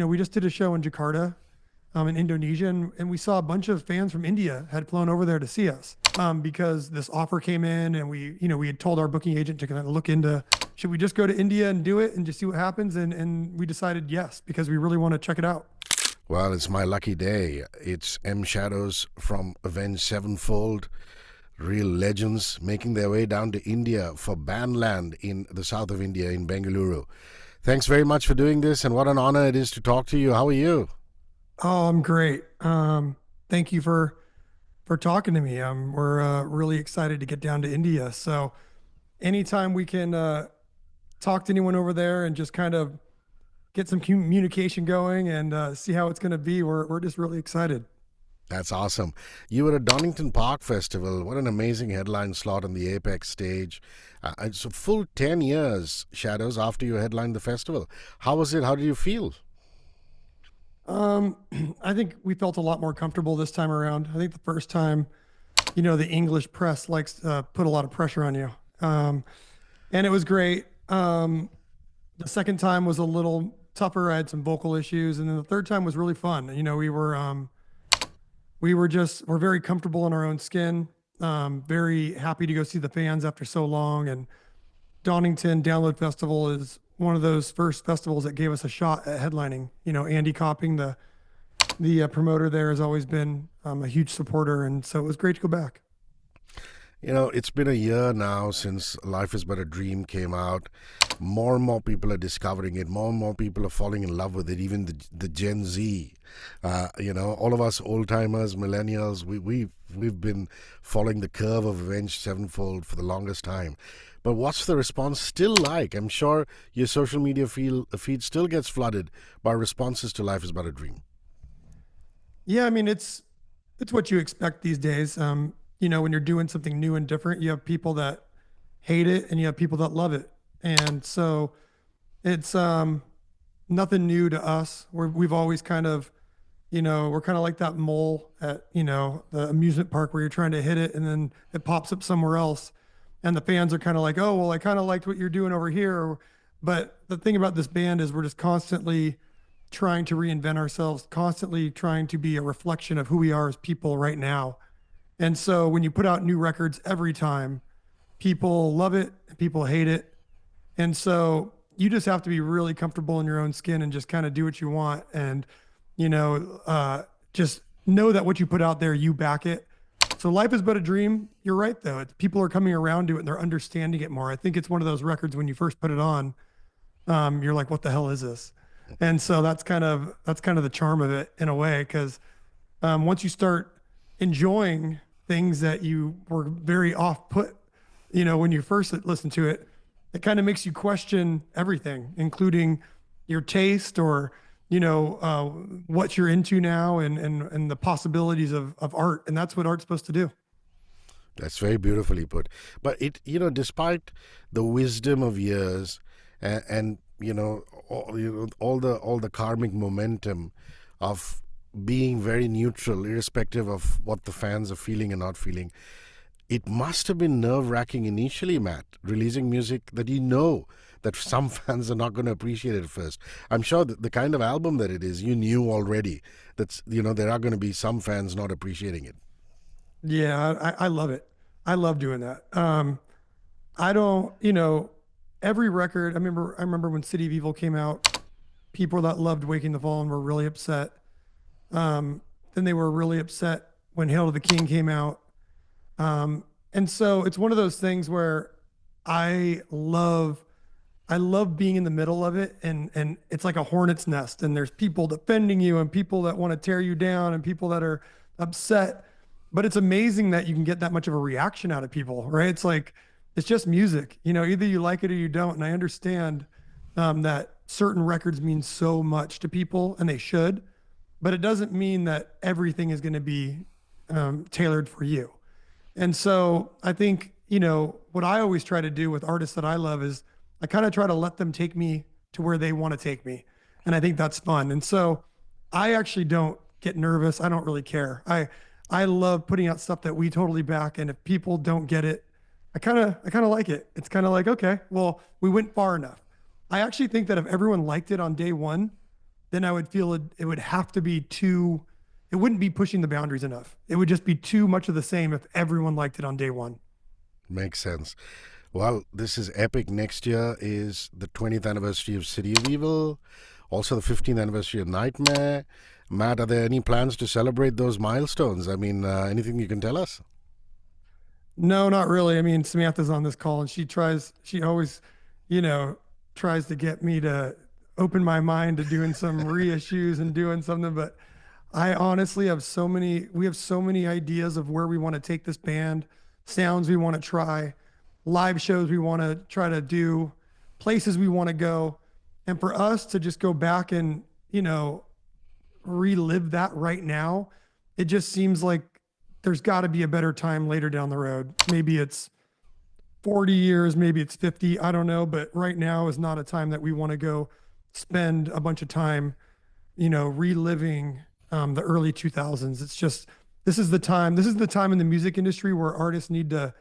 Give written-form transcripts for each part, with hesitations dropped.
we just did a show in Jakarta, in Indonesia, and we saw a bunch of fans from India had flown over there to see us, because this offer came in, and we had told our booking agent to kind of look into, should we just go to India and do it and just see what happens, and we decided yes, because we really want to check it out. Well, it's my lucky day. It's M Shadows from Avenged Sevenfold, real legends, making their way down to India for Bandland in the south of India in Bengaluru. Thanks very much for doing this, and what an honor it is to talk to you. How are you? Oh, I'm great. Thank you for talking to me. We're really excited to get down to India. So anytime we can talk to anyone over there and just kind of get some communication going and see how it's going to be, we're just really excited. That's awesome. You were at Donington Park Festival. What an amazing headline slot on the Apex stage. It's a full 10 years, Shadows, after you headlined the festival. How was it? How did you feel? Um, I think we felt a lot more comfortable this time around. I think the first time, the English press likes to put a lot of pressure on you. And it was great. The second time was a little tougher. I had some vocal issues, and then the third time was really fun. We're very comfortable in our own skin. Very happy to go see the fans after so long. And Donington Download Festival is one of those first festivals that gave us a shot at headlining. Andy Copping, the promoter there, has always been a huge supporter, and so it was great to go back. It's been a year now since Life is But a Dream came out. More and more people are discovering it. More and more people are falling in love with it, even the Gen Z. All of us old-timers, millennials, we've been following the curve of Avenged Sevenfold for the longest time. But what's the response still like? I'm sure your social media feed still gets flooded by responses to Life is But a Dream. Yeah, I mean it's what you expect these days. When you're doing something new and different, you have people that hate it and you have people that love it. And so it's nothing new to us. We've always kind of, we're kind of like that mole at, the amusement park where you're trying to hit it and then it pops up somewhere else. And the fans are kind of like, oh, well, I kind of liked what you're doing over here. But the thing about this band is we're just constantly trying to reinvent ourselves, constantly trying to be a reflection of who we are as people right now. And so when you put out new records every time, people love it, people hate it. And so you just have to be really comfortable in your own skin and just kind of do what you want. And, just know that what you put out there, you back it. So Life is But a Dream. You're right, though. People are coming around to it and they're understanding it more. I think it's one of those records when you first put it on, you're like, what the hell is this? And so that's kind of the charm of it in a way, because once you start enjoying things that you were very off put, when you first listened to it, it kind of makes you question everything, including your taste or, what you're into now and the possibilities of art. And that's what art's supposed to do. That's very beautifully put. But despite the wisdom of years and all the karmic momentum of being very neutral, irrespective of what the fans are feeling and not feeling, it must have been nerve-wracking initially, Matt, releasing music that that some fans are not going to appreciate it at first. I'm sure that the kind of album that it is, you knew already that there are going to be some fans not appreciating it. Yeah, I love it. I love doing that. I don't, every record. I remember when City of Evil came out, people that loved Waking the Fallen were really upset. Then they were really upset when Hail to the King came out. And so it's one of those things where I love I love being in the middle of it, and it's like a hornet's nest, and there's people defending you and people that want to tear you down and people that are upset. But it's amazing that you can get that much of a reaction out of people, right? It's like it's just music, either you like it or you don't. And I understand that certain records mean so much to people, and they should, but it doesn't mean that everything is going to be tailored for you. And so I think, what I always try to do with artists that I love is I kind of try to let them take me to where they want to take me. And I think that's fun. And so I actually don't get nervous. I don't really care. I love putting out stuff that we totally back. And if people don't get it, I kind of like it. It's kind of like, okay, well, we went far enough. I actually think that if everyone liked it on day one, then I would feel it would have to be too, it wouldn't be pushing the boundaries enough. It would just be too much of the same if everyone liked it on day one. Makes sense. Well, this is epic. Next year is the 20th anniversary of City of Evil, also the 15th anniversary of Nightmare. Matt, are there any plans to celebrate those milestones? I mean, anything you can tell us? No, not really. I mean, Samantha's on this call and she always, you know, tries to get me to open my mind to doing some reissues and doing something. But I honestly have we have so many ideas of where we want to take this band, sounds we want to try, live shows we want to try to do, places we want to go. And for us to just go back and, relive that right now, it just seems like there's got to be a better time later down the road. Maybe it's 40 years, maybe it's 50, I don't know, but right now is not a time that we want to go spend a bunch of time, reliving the early 2000s. It's just this is the time in the music industry where artists need to,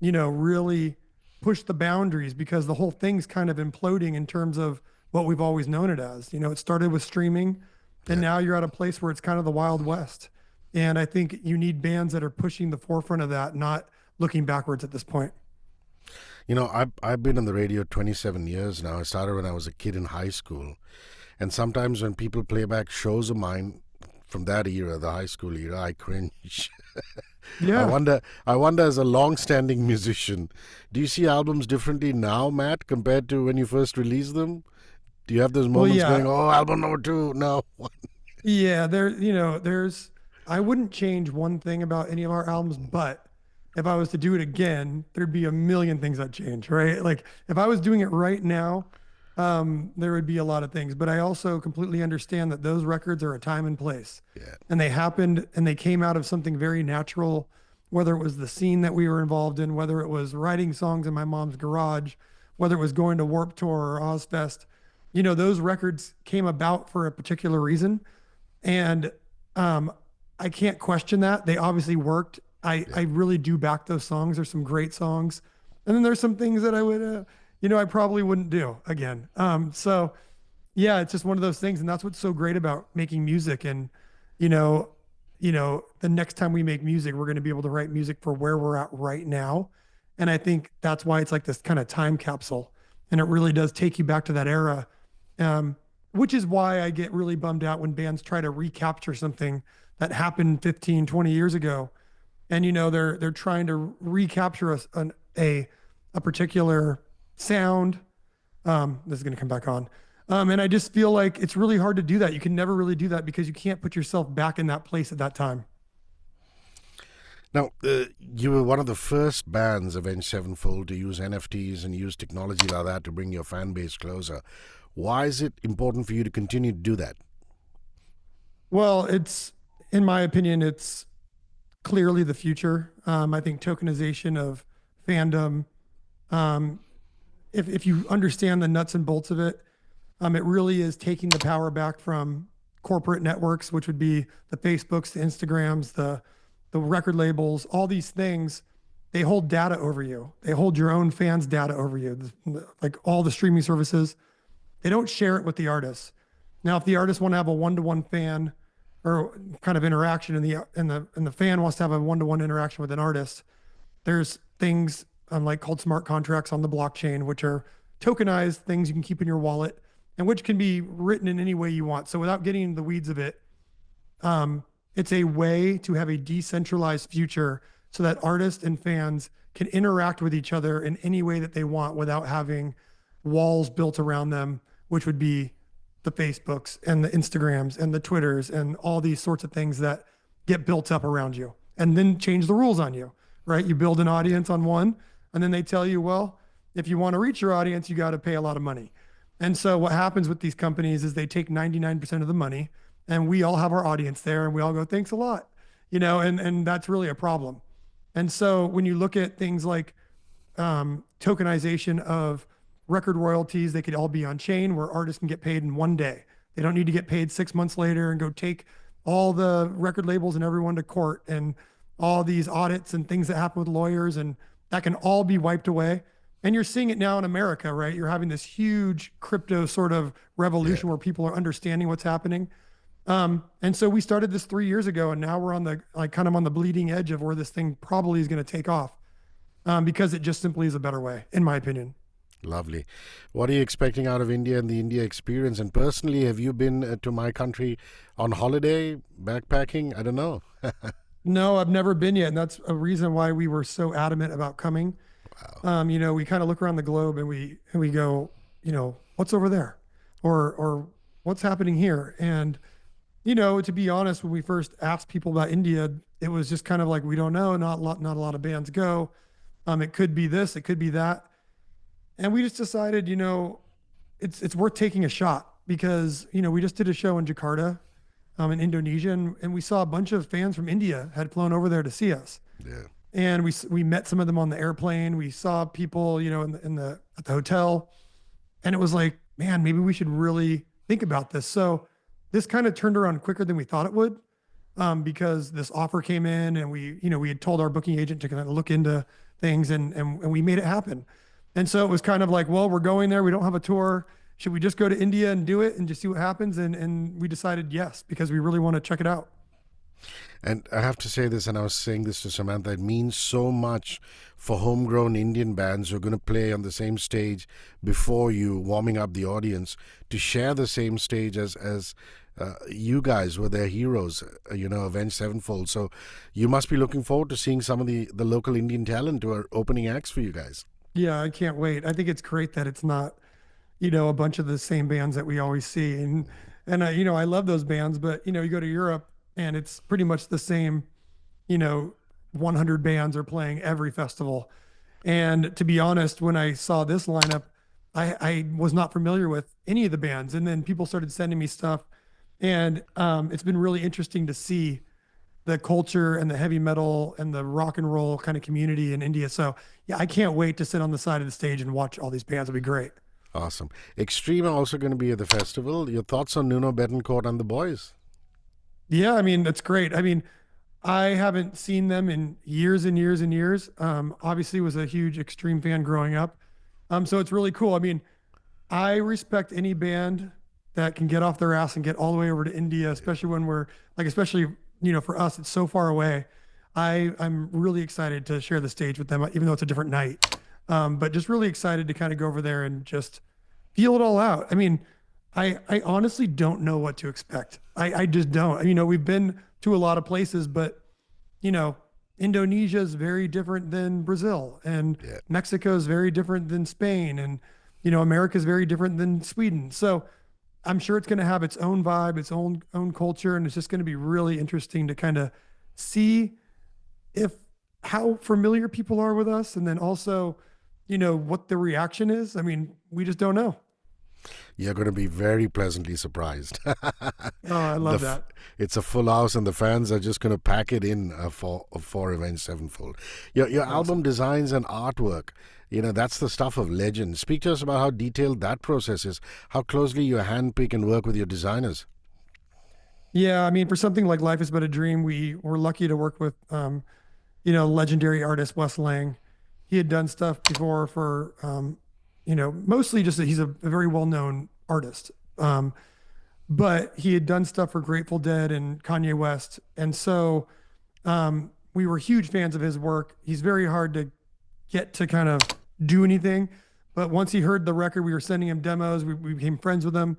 really push the boundaries because the whole thing's kind of imploding in terms of what we've always known it as. It started with streaming and Yeah. now you're at a place where it's kind of the Wild West. And I think you need bands that are pushing the forefront of that, not looking backwards at this point. I've been on the radio 27 years now. I started when I was a kid in high school. And sometimes when people play back shows of mine from that era, the high school era, I cringe. I Yeah. wonder I wonder as a long-standing musician, do you see albums differently now, Matt, compared to when you first released them? Do you have those Well, moments going, yeah. "Oh, album number 2, no." Yeah. I wouldn't change one thing about any of our albums, but if I was to do it again, there'd be a million things I'd change, right? Like if I was doing it right now, there would be a lot of things. But I also completely understand that those records are a time and place. Yeah. And they happened and they came out of something very natural, whether it was the scene that we were involved in, whether it was writing songs in my mom's garage, whether it was going to Warp Tour or Ozfest. Those records came about for a particular reason. And um, I can't question that. They obviously worked. I Yeah. really do back those songs. There's some great songs. And then there's some things that I probably wouldn't do again. So yeah, it's just one of those things. And that's what's so great about making music. And, you know, the next time we make music, we're going to be able to write music for where we're at right now. And I think that's why it's like this kind of time capsule. And it really does take you back to that era. Um, which is why I get really bummed out when bands try to recapture something that happened 15, 20 years ago. And they're trying to recapture a particular sound. This is going to come back on. And I just feel like it's really hard to do that. You can never really do that because you can't put yourself back in that place at that time. Now, you were one of the first bands, Avenged Sevenfold, to use NFTs and use technology like that to bring your fan base closer. Why is it important for you to continue to do that? Well, in my opinion, it's clearly the future. I think tokenization of fandom, um, if you understand the nuts and bolts of it, it really is taking the power back from corporate networks, which would be the Facebooks, the Instagrams, the record labels, all these things. They hold data over you. They hold your own fans' data over you. Like all the streaming services, they don't share it with the artists. Now, if the artists want to have a one-to-one fan or kind of interaction, and the fan wants to have a one-to-one interaction with an artist, there's things like called smart contracts on the blockchain, which are tokenized things you can keep in your wallet and which can be written in any way you want. So without getting into the weeds of it, it's a way to have a decentralized future so that artists and fans can interact with each other in any way that they want without having walls built around them, which would be the Facebooks and the Instagrams and the Twitters and all these sorts of things that get built up around you and then change the rules on you, right? You build an audience on one, and then they tell you, well, if you want to reach your audience, you got to pay a lot of money. And so what happens with these companies is they take 99% of the money and we all have our audience there and we all go, thanks a lot, and that's really a problem. And so when you look at things like tokenization of record royalties, they could all be on chain where artists can get paid in one day. They don't need to get paid 6 months later and go take all the record labels and everyone to court and all these audits and things that happen with lawyers. And that can all be wiped away. And you're seeing it now in America, right? You're having this huge crypto sort of Yeah. revolution where people are understanding what's happening. And so we started this 3 years ago, and now we're on the like kind of on the bleeding edge of where this thing probably is going to take off, because it just simply is a better way, in my opinion. Lovely. What are you expecting out of India and the India experience? And personally, have you been to my country on holiday, backpacking? I don't know. No, I've never been yet, and that's a reason why we were so adamant about coming. We kind of look around the globe and we go, what's over there, or what's happening here, and to be honest, when we first asked people about India, it was just kind of like we don't know. Not a lot of bands go. It could be this, it could be that, and we just decided, it's worth taking a shot because we just did a show in Jakarta, in Indonesia, and we saw a bunch of fans from India had flown over there to see us, Yeah. and we met some of them on the airplane. We saw people, in the at the hotel, and it was like, man, maybe we should really think about this. So this kind of turned around quicker than we thought it would, because this offer came in, and we had told our booking agent to kind of look into things, and we made it happen. And so it was kind of like, well, we're going there. We don't have a tour. Should we just go to India and do it and just see what happens? And we decided yes, because we really want to check it out. And I have to say this, and I was saying this to Samantha, it means so much for homegrown Indian bands who are going to play on the same stage before you, warming up the audience, to share the same stage as you guys were their heroes, Avenged Sevenfold. So you must be looking forward to seeing some of the local Indian talent who are opening acts for you guys. Yeah, I can't wait. I think it's great that it's not, a bunch of the same bands that we always see. And I love those bands, but you go to Europe and it's pretty much the same, you know, 100 bands are playing every festival. And to be honest, when I saw this lineup, I was not familiar with any of the bands. And then people started sending me stuff. And it's been really interesting to see the culture and the heavy metal and the rock and roll kind of community in India. So yeah, I can't wait to sit on the side of the stage and watch all these bands. It'll be great. Awesome. Extreme are also going to be at the festival. Your thoughts on Nuno Betancourt and the boys? Yeah, I mean, that's great. I mean, I haven't seen them in years and years and years. Obviously was a huge Extreme fan growing up. So it's really cool. I mean, I respect any band that can get off their ass and get all the way over to India, especially when we're like, especially, for us, it's so far away. I'm really excited to share the stage with them, even though it's a different night. But just really excited to kind of go over there and just feel it all out. I mean, I honestly don't know what to expect. I just don't. We've been to a lot of places, but you know, Indonesia is very different than Brazil, and Yeah. Mexico is very different than Spain, and America is very different than Sweden. So I'm sure it's going to have its own vibe, its own culture, and it's just going to be really interesting to kind of see if how familiar people are with us, and then also, what the reaction is. I mean, we just don't know. You're going to be very pleasantly surprised. Oh, I the love f- that. it's a full house, and the fans are just going to pack it in for Avenged Sevenfold. Your album Awesome. designs and artwork, that's the stuff of legend. Speak to us about how detailed that process is, how closely you handpick and work with your designers. Yeah, I mean, for something like Life is But a Dream, we were lucky to work with, legendary artist Wes Lang. He had done stuff before for, mostly just that he's a very well-known artist. But he had done stuff for Grateful Dead and Kanye West. And so we were huge fans of his work. He's very hard to get to kind of do anything. But once he heard the record, we were sending him demos. We became friends with him.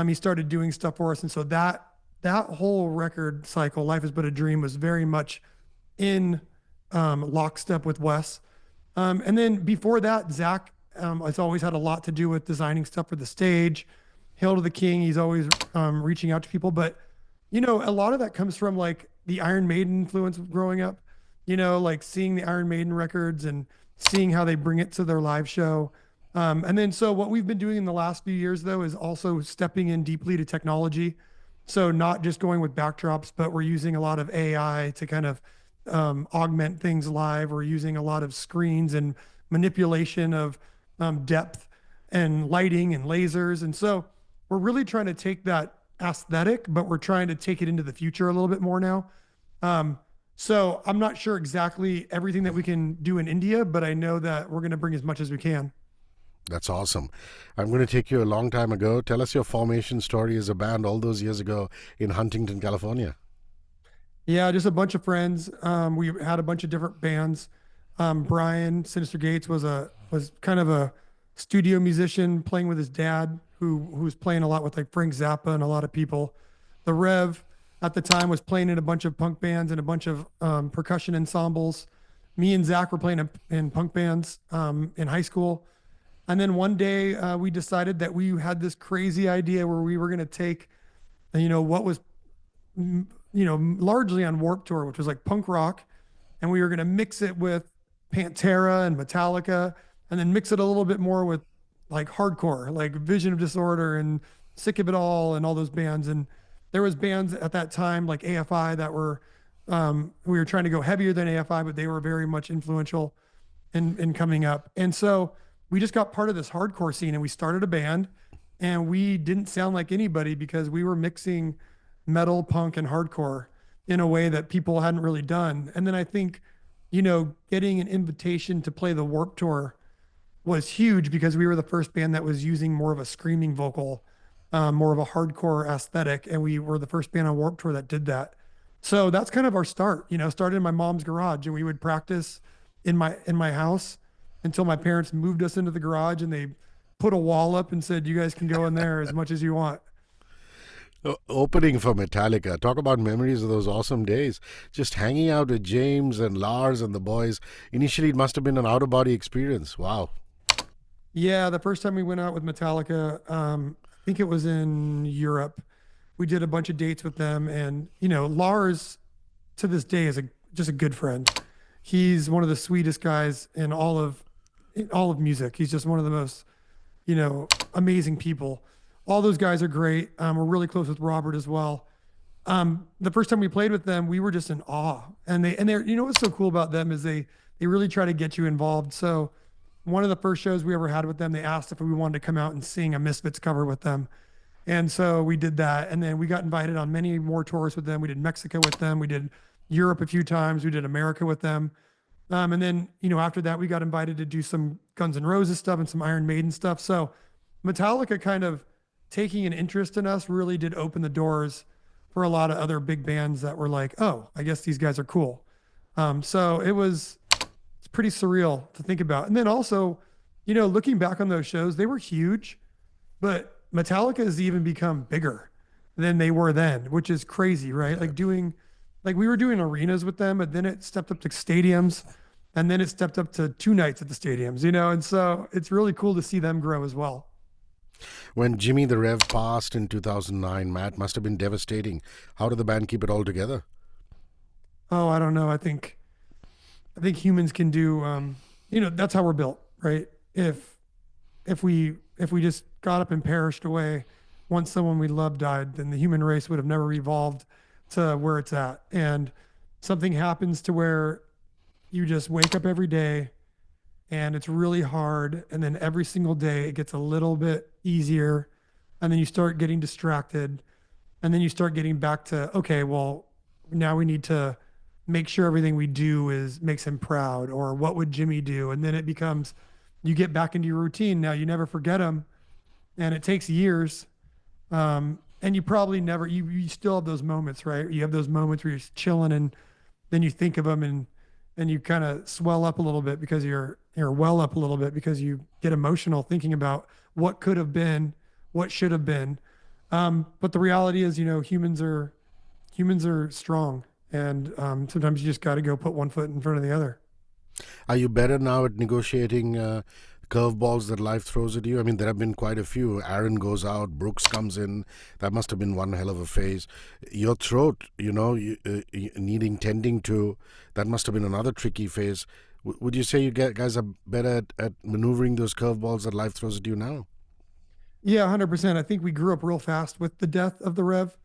He started doing stuff for us. And so that whole record cycle, Life is But a Dream, was very much in lockstep with Wes. And then before that, Zach has always had a lot to do with designing stuff for the stage. Hail to the King, he's always reaching out to people. But, a lot of that comes from like the Iron Maiden influence growing up, like seeing the Iron Maiden records and seeing how they bring it to their live show. And then, so what we've been doing in the last few years, though, is also stepping in deeply to technology. So not just going with backdrops, but we're using a lot of AI to kind of augment things live. We're using a lot of screens and manipulation of depth and lighting and lasers. And so we're really trying to take that aesthetic, but we're trying to take it into the future a little bit more now. Um, So I'm not sure exactly everything that we can do in India, but I know that we're going to bring as much as we can. That's awesome. I'm going to take you a long time ago. Tell us your formation story as a band all those years ago in Huntington, California. Yeah, just a bunch of friends. We had a bunch of different bands. Brian Sinister Gates was kind of a studio musician playing with his dad, who was playing a lot with like Frank Zappa and a lot of people. The Rev at the time was playing in a bunch of punk bands and a bunch of percussion ensembles. Me and Zach were playing in punk bands in high school. And then one day we decided that we had this crazy idea where we were going to take, what was largely on Warped Tour, which was like punk rock, and we were going to mix it with Pantera and Metallica, and then mix it a little bit more with like hardcore, like Vision of Disorder and Sick of It All and all those bands. And there was bands at that time like AFI that were we were trying to go heavier than AFI, but they were very much influential in coming up. And so we just got part of this hardcore scene and we started a band and we didn't sound like anybody because we were mixing metal, punk, and hardcore in a way that people hadn't really done. And then I think, getting an invitation to play the Warp Tour was huge because we were the first band that was using more of a screaming vocal, more of a hardcore aesthetic. And we were the first band on Warp Tour that did that. So that's kind of our start, started in my mom's garage and we would practice in my house until my parents moved us into the garage and they put a wall up and said, you guys can go in there as much as you want. Opening for Metallica. Talk about memories of those awesome days. Just hanging out with James and Lars and the boys. Initially, it must have been an out of body experience. Wow. Yeah, the first time we went out with Metallica, I think it was in Europe. We did a bunch of dates with them, and Lars to this day is just a good friend. He's one of the sweetest guys in all of music. He's just one of the most amazing people. All those guys are great. We're really close with Robert as well. The first time we played with them, we were just in awe. And they're what's so cool about them is they really try to get you involved. So one of the first shows we ever had with them, they asked if we wanted to come out and sing a Misfits cover with them. And so we did that. And then we got invited on many more tours with them. We did Mexico with them. We did Europe a few times. We did America with them. And then, after that, we got invited to do some Guns N' Roses stuff and some Iron Maiden stuff. So Metallica kind of taking an interest in us really did open the doors for a lot of other big bands that were like, oh, I guess these guys are cool. So it's pretty surreal to think about. And then also, looking back on those shows, they were huge, but Metallica has even become bigger than they were then, which is crazy, right? Like we were doing arenas with them, but then it stepped up to stadiums and then it stepped up to two nights at the stadiums, and so it's really cool to see them grow as well. When Jimmy the Rev passed in 2009, Matt, must have been devastating. How did the band keep it all together? Oh, I don't know. I think humans can do that's how we're built, right? If we just got up and perished away once someone we loved died, then the human race would have never evolved to where it's at. And something happens to where you just wake up every day and it's really hard. And then every single day it gets a little bit easier. And then you start getting distracted. And then you start getting back to, okay, well, now we need to make sure everything we do is makes him proud, or what would Jimmy do? And then it becomes you get back into your routine. Now you never forget him. And it takes years. And you probably never you still have those moments, right? You have those moments where you're chilling and then you think of them and you kind of swell up a little bit because you're well up a little bit because you get emotional thinking about what could have been, what should have been. But the reality is, humans are strong, and sometimes you just got to go put one foot in front of the other. Are you better now at negotiating curveballs that life throws at you? I mean, there have been quite a few. Aaron goes out, Brooks comes in. That must have been one hell of a phase. Your throat, needing tending to, that must have been another tricky phase. Would you say guys are better at maneuvering those curveballs that life throws at you now? Yeah, 100%. I think we grew up real fast with the death of the Rev.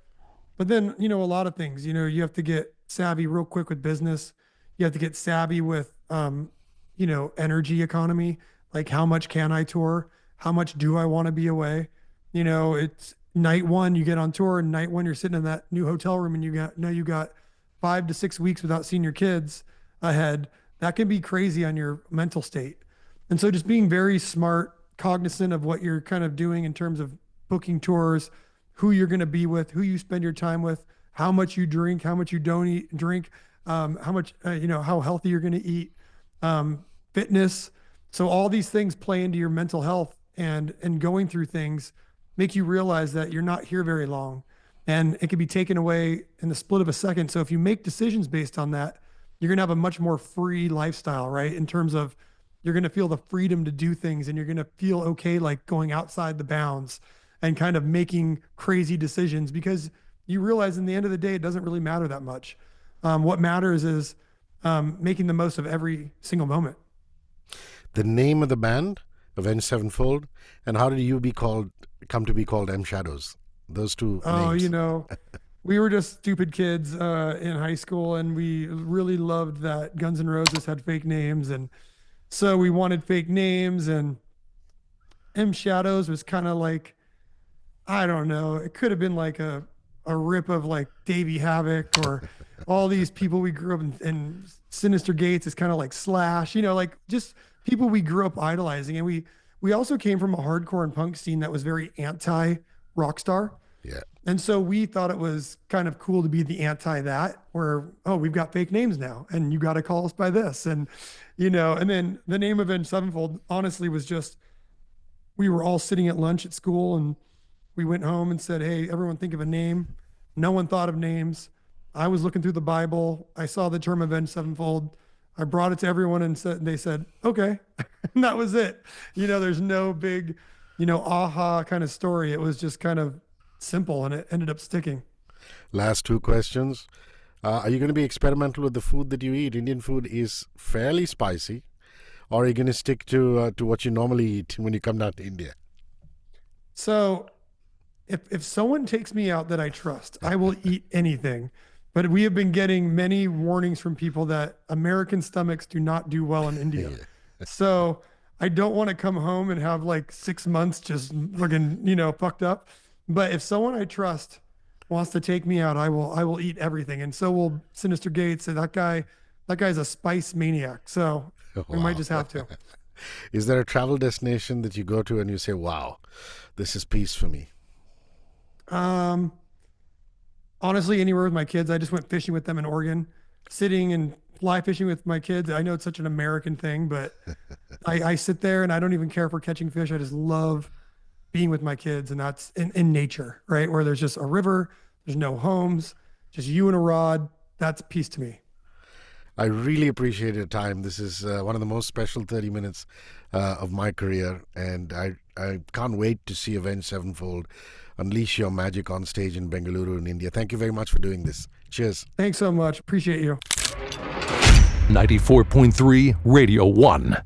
But then, a lot of things, you have to get savvy real quick with business. You have to get savvy with, energy economy. Like, how much can I tour? How much do I want to be away? It's night one, you get on tour, and night one, you're sitting in that new hotel room and you got 5 5 to 6 weeks without seeing your kids ahead, that can be crazy on your mental state. And so just being very smart, cognizant of what you're kind of doing in terms of booking tours, who you're going to be with, who you spend your time with, how much you drink, how much you don't eat, drink, how much, how healthy you're going to eat, fitness. So all these things play into your mental health, and going through things make you realize that you're not here very long, and it can be taken away in the split of a second. So if you make decisions based on that, you're going to have a much more free lifestyle, right? In terms of you're going to feel the freedom to do things, and you're going to feel okay, like going outside the bounds and kind of making crazy decisions, because you realize in the end of the day, it doesn't really matter that much. What matters is making the most of every single moment. The name of the band, Avenged Sevenfold, and how did you come to be called M Shadows? Those two names. We were just stupid kids in high school, and we really loved that Guns N' Roses had fake names, and so we wanted fake names, and M Shadows was kind of like, I don't know, it could have been like a rip of like Davey Havoc, or all these people we grew up in Sinister Gates is kind of like Slash, like just people we grew up idolizing. And we also came from a hardcore and punk scene that was very anti rock star. Yeah. And so we thought it was kind of cool to be the anti that, where, oh, we've got fake names now, and you got to call us by this. And, and then the name Avenged Sevenfold honestly was just, we were all sitting at lunch at school, and we went home and said, hey, everyone think of a name. No one thought of names. I was looking through the Bible. I saw the term Avenged Sevenfold. I brought it to everyone, and they said, okay. And that was it. There's no big, aha kind of story. It was just kind of simple, and it ended up sticking. Last two questions. Are you going to be experimental with the food that you eat? Indian food is fairly spicy. Or are you going to stick to what you normally eat when you come down to India? So if someone takes me out that I trust, I will eat anything. But we have been getting many warnings from people that American stomachs do not do well in India. So I don't want to come home and have like 6 months just looking, fucked up. But if someone I trust wants to take me out, I will eat everything. And so will Sinister Gates. And that guy's a spice maniac. So we might just have to. Is there a travel destination that you go to and you say, wow, this is peace for me? Honestly, anywhere with my kids. I just went fishing with them in Oregon, sitting and fly fishing with my kids. I know it's such an American thing, but I sit there and I don't even care if we're catching fish. I just love being with my kids, and that's in nature, right? Where there's just a river, there's no homes, just you and a rod. That's peace to me. I really appreciate your time. This is one of the most special 30 minutes of my career, and I can't wait to see Avenged Sevenfold unleash your magic on stage in Bengaluru in India. Thank you very much for doing this. Cheers. Thanks so much. Appreciate you. 94.3 Radio 1.